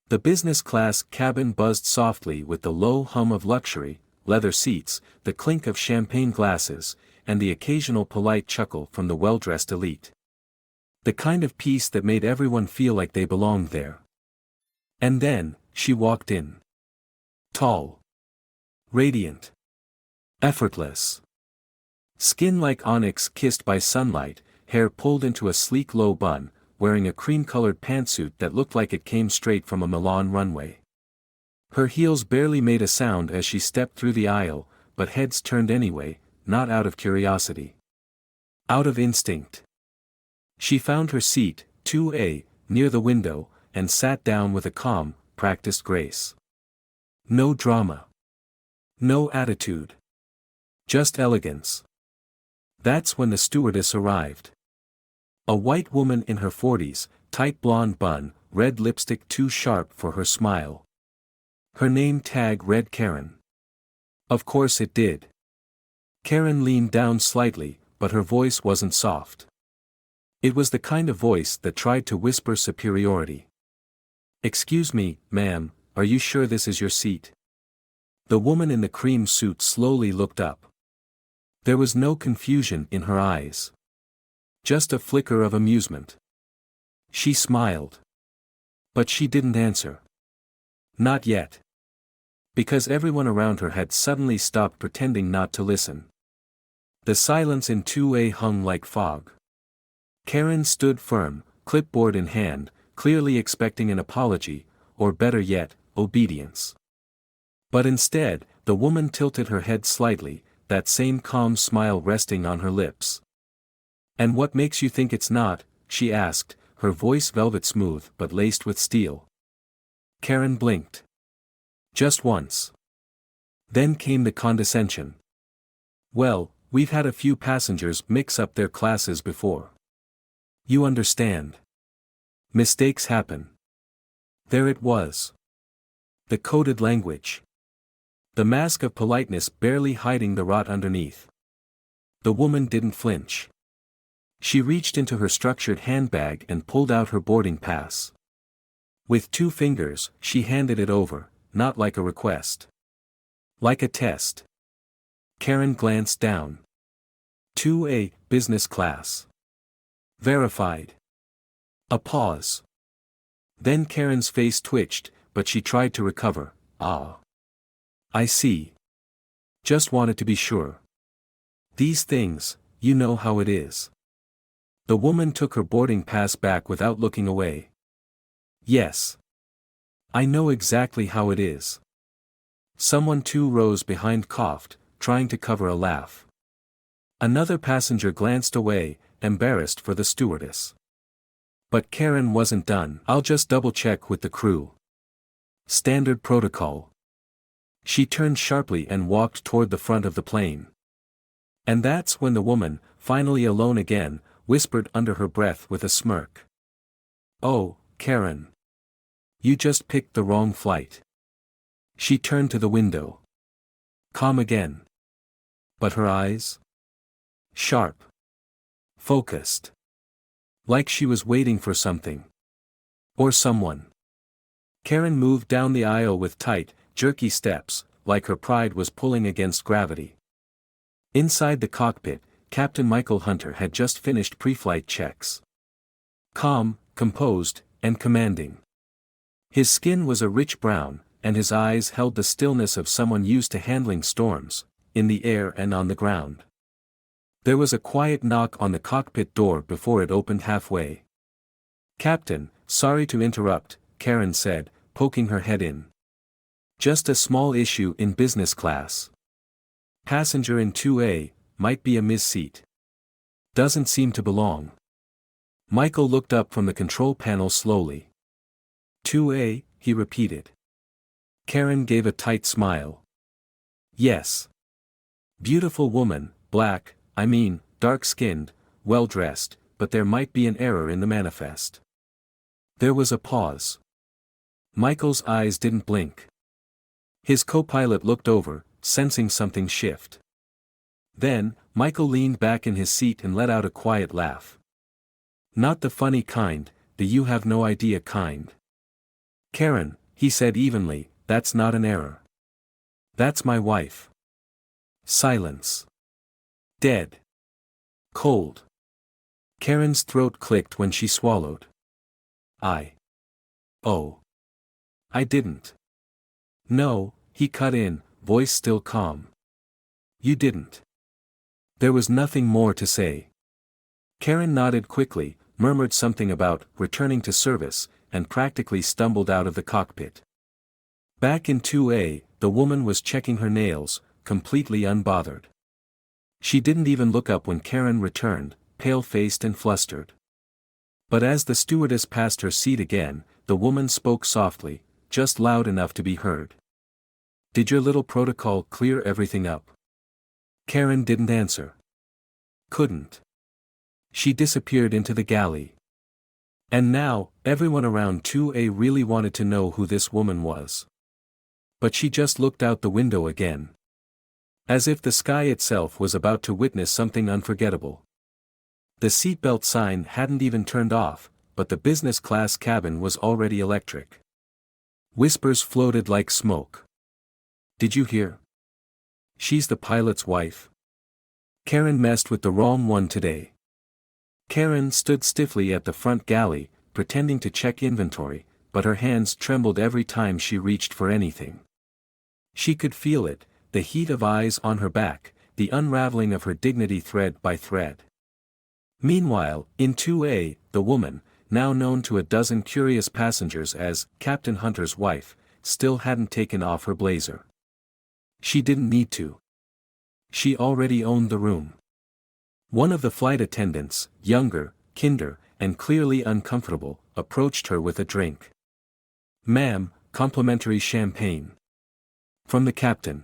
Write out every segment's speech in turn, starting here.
The business class cabin buzzed softly with the low hum of luxury, leather seats, the clink of champagne glasses, and the occasional polite chuckle from the well-dressed elite. The kind of peace that made everyone feel like they belonged there. And then, she walked in. Tall. Radiant. Effortless. Skin like onyx kissed by sunlight, hair pulled into a sleek low bun, wearing a cream-colored pantsuit that looked like it came straight from a Milan runway. Her heels barely made a sound as she stepped through the aisle, but heads turned anyway, not out of curiosity. Out of instinct. She found her seat, 2A, near the window, and sat down with a calm, practiced grace. No drama. No attitude. Just elegance. That's when the stewardess arrived. A white woman in her 40s, tight blonde bun, red lipstick too sharp for her smile. Her name tag read Karen. Of course it did. Karen leaned down slightly, but her voice wasn't soft. It was the kind of voice that tried to whisper superiority. "Excuse me, ma'am, are you sure this is your seat?" The woman in the cream suit slowly looked up. There was no confusion in her eyes. Just a flicker of amusement. She smiled. But she didn't answer. Not yet. Because everyone around her had suddenly stopped pretending not to listen. The silence in 2A hung like fog. Karen stood firm, clipboard in hand, clearly expecting an apology, or better yet, obedience. But instead, the woman tilted her head slightly, that same calm smile resting on her lips. "And what makes you think it's not?" she asked, her voice velvet smooth but laced with steel. Karen blinked. Just once. Then came the condescension. "Well, we've had a few passengers mix up their classes before. You understand. Mistakes happen." There it was. The coded language. The mask of politeness barely hiding the rot underneath. The woman didn't flinch. She reached into her structured handbag and pulled out her boarding pass. With 2 fingers, she handed it over, not like a request. Like a test. Karen glanced down. 2A, business class. Verified. A pause. Then Karen's face twitched, but she tried to recover. "Ah. I see. Just wanted to be sure. These things, you know how it is." The woman took her boarding pass back without looking away. "Yes. I know exactly how it is." Someone 2 rows behind coughed, trying to cover a laugh. Another passenger glanced away, embarrassed for the stewardess. But Karen wasn't done. "I'll just double-check with the crew. Standard protocol." She turned sharply and walked toward the front of the plane. And that's when the woman, finally alone again, whispered under her breath with a smirk. "Oh, Karen. You just picked the wrong flight." She turned to the window. Calm again. But her eyes? Sharp. Focused. Like she was waiting for something. Or someone. Karen moved down the aisle with tight, jerky steps, like her pride was pulling against gravity. Inside the cockpit, Captain Michael Hunter had just finished pre-flight checks. Calm, composed, and commanding. His skin was a rich brown, and his eyes held the stillness of someone used to handling storms, in the air and on the ground. There was a quiet knock on the cockpit door before it opened halfway. "Captain, sorry to interrupt," Karen said, poking her head in. "Just a small issue in business class. Passenger in 2A, might be a misseat. Doesn't seem to belong." Michael looked up from the control panel slowly. 2A, he repeated. Karen gave a tight smile. "Yes. Beautiful woman, dark-skinned, well-dressed, but there might be an error in the manifest." There was a pause. Michael's eyes didn't blink. His co-pilot looked over, sensing something shift. Then, Michael leaned back in his seat and let out a quiet laugh. Not the funny kind, the you have no idea kind. Karen, he said evenly, that's not an error. That's my wife. Silence. Dead. Cold. Karen's throat clicked when she swallowed. Oh. I didn't. No, he cut in, voice still calm. You didn't. There was nothing more to say. Karen nodded quickly, murmured something about returning to service, and practically stumbled out of the cockpit. Back in 2A, the woman was checking her nails, completely unbothered. She didn't even look up when Karen returned, pale-faced and flustered. But as the stewardess passed her seat again, the woman spoke softly, just loud enough to be heard. Did your little protocol clear everything up? Karen didn't answer. Couldn't. She disappeared into the galley. And now, everyone around 2A really wanted to know who this woman was. But she just looked out the window again. As if the sky itself was about to witness something unforgettable. The seatbelt sign hadn't even turned off, but the business class cabin was already electric. Whispers floated like smoke. Did you hear? She's the pilot's wife. Karen messed with the wrong one today. Karen stood stiffly at the front galley, pretending to check inventory, but her hands trembled every time she reached for anything. She could feel it, the heat of eyes on her back, the unraveling of her dignity thread by thread. Meanwhile, in 2A, the woman, now known to a dozen curious passengers as Captain Hunter's wife, still hadn't taken off her blazer. She didn't need to. She already owned the room. One of the flight attendants, younger, kinder, and clearly uncomfortable, approached her with a drink. Ma'am, complimentary champagne. From the captain.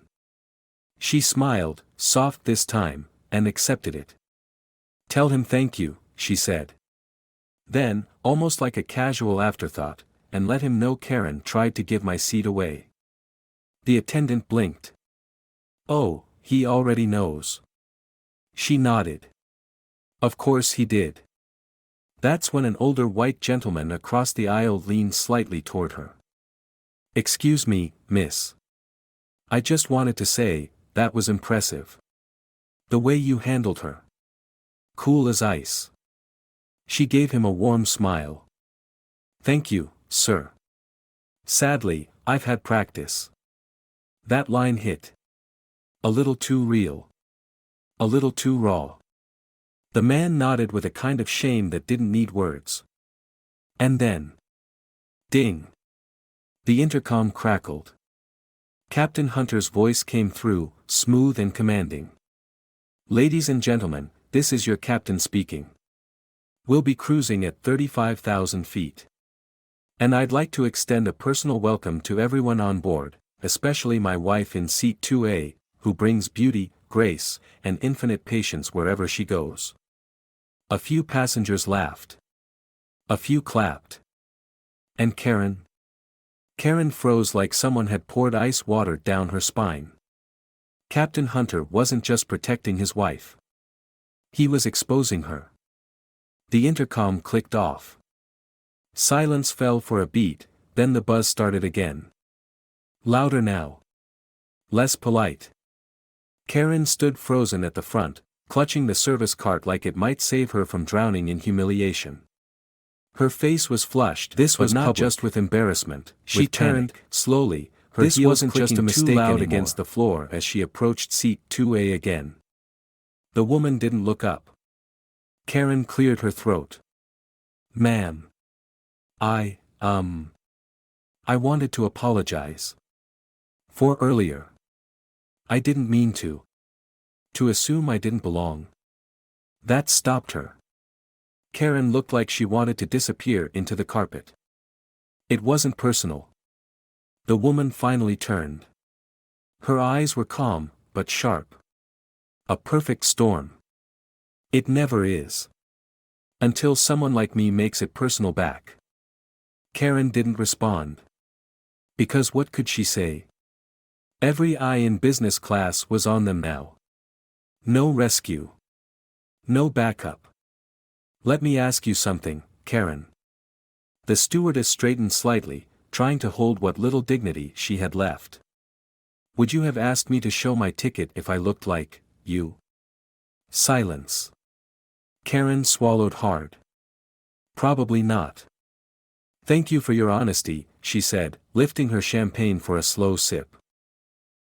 She smiled, soft this time, and accepted it. Tell him thank you, she said. Then, almost like a casual afterthought, and let him know Karen tried to give my seat away. The attendant blinked. Oh, he already knows. She nodded. Of course he did. That's when an older white gentleman across the aisle leaned slightly toward her. Excuse me, miss. I just wanted to say, that was impressive. The way you handled her. Cool as ice. She gave him a warm smile. Thank you, sir. Sadly, I've had practice. That line hit. A little too real. A little too raw. The man nodded with a kind of shame that didn't need words. And then. Ding. The intercom crackled. Captain Hunter's voice came through, smooth and commanding. Ladies and gentlemen, this is your captain speaking. We'll be cruising at 35,000 feet. And I'd like to extend a personal welcome to everyone on board, especially my wife in seat 2A, who brings beauty, grace, and infinite patience wherever she goes. A few passengers laughed. A few clapped. And Karen? Karen froze like someone had poured ice water down her spine. Captain Hunter wasn't just protecting his wife. He was exposing her. The intercom clicked off. Silence fell for a beat, then the buzz started again. Louder now. Less polite. Karen stood frozen at the front, clutching the service cart like it might save her from drowning in humiliation. Her face was flushed. This was not just with embarrassment. She turned, slowly, her heels wasn't just a mistake loud against the floor as she approached seat 2A again. The woman didn't look up. Karen cleared her throat. Ma'am. I wanted to apologize. For earlier. I didn't mean to. To assume I didn't belong. That stopped her. Karen looked like she wanted to disappear into the carpet. It wasn't personal. The woman finally turned. Her eyes were calm, but sharp. A perfect storm. It never is. Until someone like me makes it personal back. Karen didn't respond. Because what could she say? Every eye in business class was on them now. No rescue. No backup. Let me ask you something, Karen. The stewardess straightened slightly, trying to hold what little dignity she had left. Would you have asked me to show my ticket if I looked like you? Silence. Karen swallowed hard. Probably not. Thank you for your honesty, she said, lifting her champagne for a slow sip.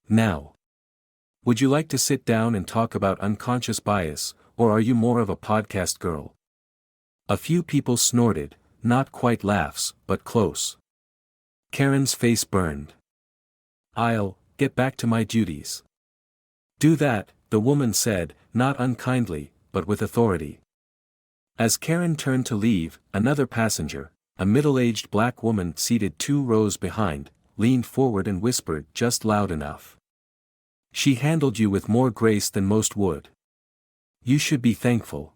Now. Would you like to sit down and talk about unconscious bias, or are you more of a podcast girl? A few people snorted, not quite laughs, but close. Karen's face burned. I'll get back to my duties. Do that, the woman said, not unkindly, but with authority. As Karen turned to leave, another passenger, a middle-aged black woman seated 2 rows behind, leaned forward and whispered just loud enough. She handled you with more grace than most would. You should be thankful.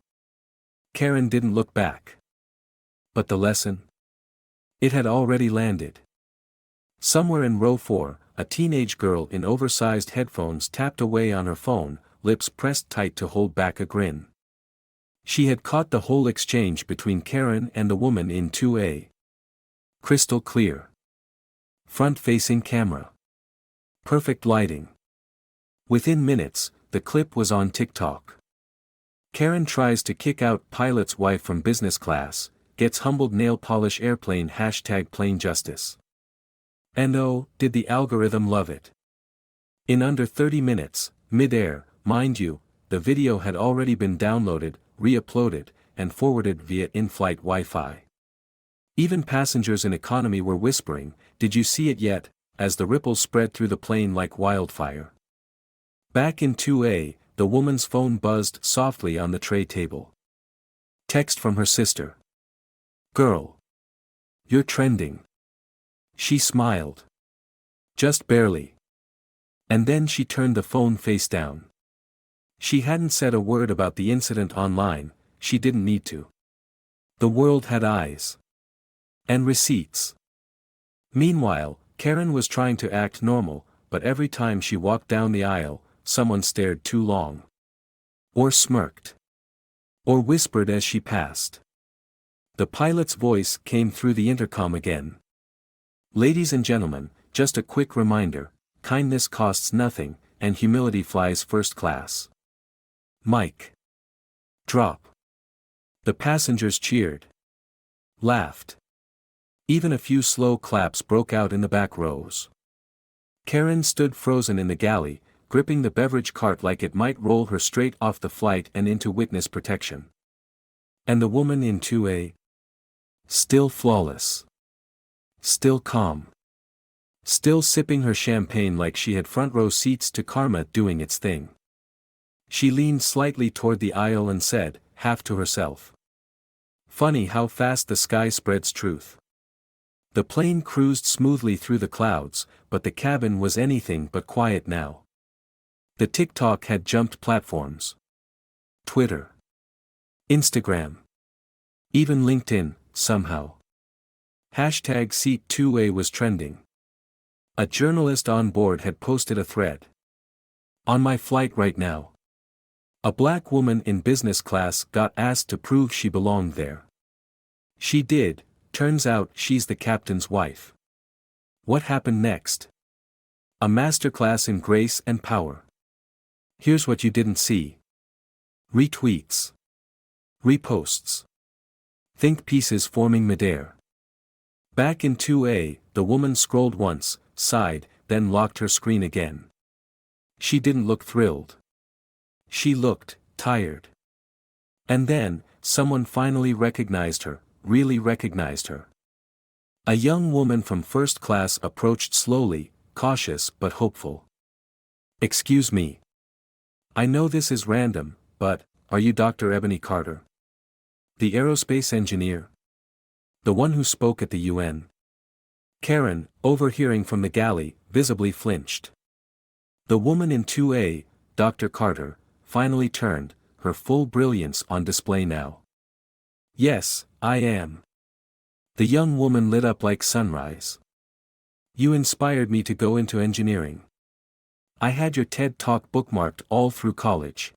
Karen didn't look back. But the lesson? It had already landed. Somewhere in row 4, a teenage girl in oversized headphones tapped away on her phone, lips pressed tight to hold back a grin. She had caught the whole exchange between Karen and the woman in 2A. Crystal clear. Front-facing camera. Perfect lighting. Within minutes, the clip was on TikTok. Karen tries to kick out pilot's wife from business class, gets humbled nail polish airplane #plain justice. And oh, did the algorithm love it. In under 30 minutes, mid-air, mind you, the video had already been downloaded, re-uploaded, and forwarded via in-flight Wi-Fi. Even passengers in economy were whispering, "Did you see it yet?" as the ripples spread through the plane like wildfire. Back in 2A, the woman's phone buzzed softly on the tray table. Text from her sister. Girl. You're trending. She smiled. Just barely. And then she turned the phone face down. She hadn't said a word about the incident online, she didn't need to. The world had eyes. And receipts. Meanwhile, Karen was trying to act normal, but every time she walked down the aisle, someone stared too long. Or smirked. Or whispered as she passed. The pilot's voice came through the intercom again. Ladies and gentlemen, just a quick reminder, kindness costs nothing, and humility flies first class. Mic. Drop. The passengers cheered. Laughed. Even a few slow claps broke out in the back rows. Karen stood frozen in the galley, gripping the beverage cart like it might roll her straight off the flight and into witness protection. And the woman in 2A? Still flawless. Still calm. Still sipping her champagne like she had front row seats to karma doing its thing. She leaned slightly toward the aisle and said, half to herself. Funny how fast the sky spreads truth. The plane cruised smoothly through the clouds, but the cabin was anything but quiet now. The TikTok had jumped platforms. Twitter. Instagram. Even LinkedIn, somehow. #Seat2A was trending. A journalist on board had posted a thread. On my flight right now. A black woman in business class got asked to prove she belonged there. She did, turns out she's the captain's wife. What happened next? A masterclass in grace and power. Here's what you didn't see. Retweets. Reposts. Think pieces forming midair. Back in 2A, the woman scrolled once, sighed, then locked her screen again. She didn't look thrilled. She looked tired. And then, someone finally recognized her, really recognized her. A young woman from first class approached slowly, cautious but hopeful. Excuse me. I know this is random, but, are you Dr. Ebony Carter? The aerospace engineer? The one who spoke at the UN? Karen, overhearing from the galley, visibly flinched. The woman in 2A, Dr. Carter, finally turned, her full brilliance on display now. Yes, I am. The young woman lit up like sunrise. You inspired me to go into engineering. I had your TED Talk bookmarked all through college.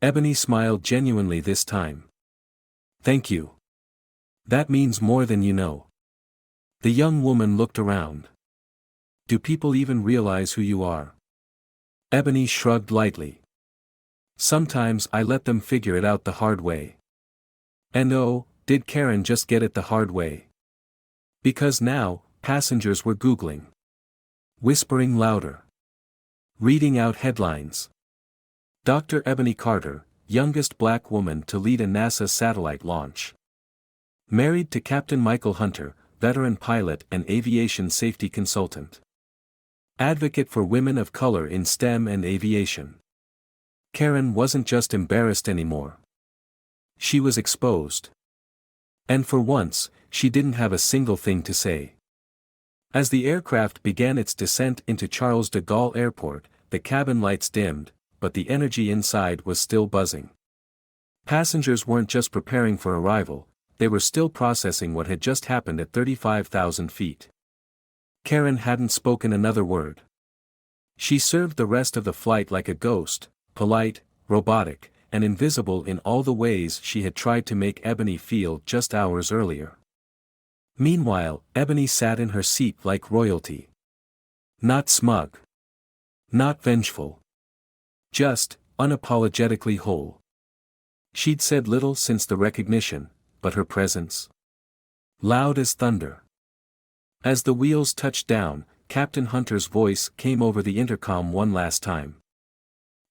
Ebony smiled genuinely this time. Thank you. That means more than you know. The young woman looked around. Do people even realize who you are? Ebony shrugged lightly. Sometimes I let them figure it out the hard way. And oh, did Karen just get it the hard way? Because now, passengers were Googling. Whispering louder. Reading out headlines. Dr. Ebony Carter, youngest black woman to lead a NASA satellite launch. Married to Captain Michael Hunter, veteran pilot and aviation safety consultant. Advocate for women of color in STEM and aviation. Karen wasn't just embarrassed anymore. She was exposed. And for once, she didn't have a single thing to say. As the aircraft began its descent into Charles de Gaulle Airport, the cabin lights dimmed, but the energy inside was still buzzing. Passengers weren't just preparing for arrival, they were still processing what had just happened at 35,000 feet. Karen hadn't spoken another word. She served the rest of the flight like a ghost, polite, robotic, and invisible in all the ways she had tried to make Ebony feel just hours earlier. Meanwhile, Ebony sat in her seat like royalty. Not smug. Not vengeful. Just, unapologetically whole. She'd said little since the recognition, but her presence? Loud as thunder. As the wheels touched down, Captain Hunter's voice came over the intercom one last time.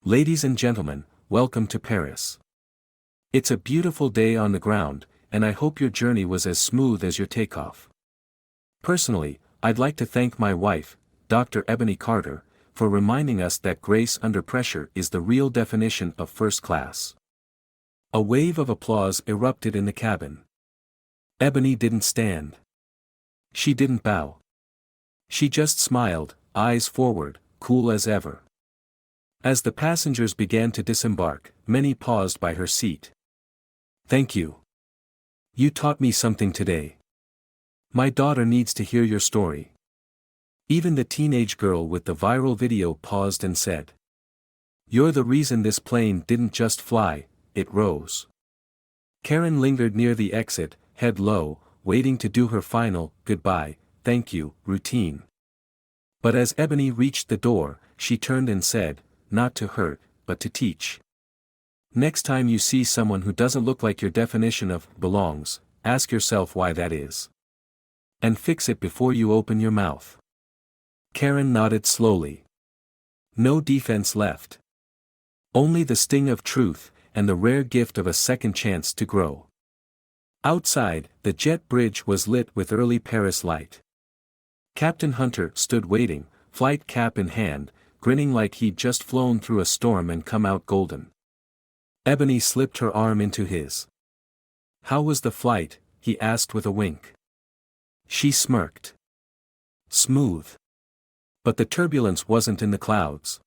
Ladies and gentlemen, welcome to Paris. It's a beautiful day on the ground, and I hope your journey was as smooth as your takeoff. Personally, I'd like to thank my wife, Dr. Ebony Carter, for reminding us that grace under pressure is the real definition of first class. A wave of applause erupted in the cabin. Ebony didn't stand. She didn't bow. She just smiled, eyes forward, cool as ever. As the passengers began to disembark, many paused by her seat. Thank you. You taught me something today. My daughter needs to hear your story. Even the teenage girl with the viral video paused and said, "You're the reason this plane didn't just fly, it rose." Karen lingered near the exit, head low, waiting to do her final, goodbye, thank you, routine. But as Ebony reached the door, she turned and said, not to hurt, but to teach. Next time you see someone who doesn't look like your definition of belongs, ask yourself why that is. And fix it before you open your mouth. Karen nodded slowly. No defense left. Only the sting of truth, and the rare gift of a second chance to grow. Outside, the jet bridge was lit with early Paris light. Captain Hunter stood waiting, flight cap in hand, grinning like he'd just flown through a storm and come out golden. Ebony slipped her arm into his. How was the flight? He asked with a wink. She smirked. Smooth. But the turbulence wasn't in the clouds.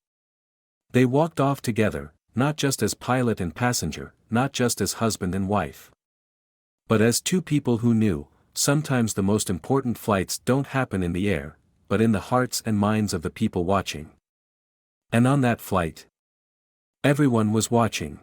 They walked off together, not just as pilot and passenger, not just as husband and wife. But as two people who knew, sometimes the most important flights don't happen in the air, but in the hearts and minds of the people watching. And on that flight, everyone was watching.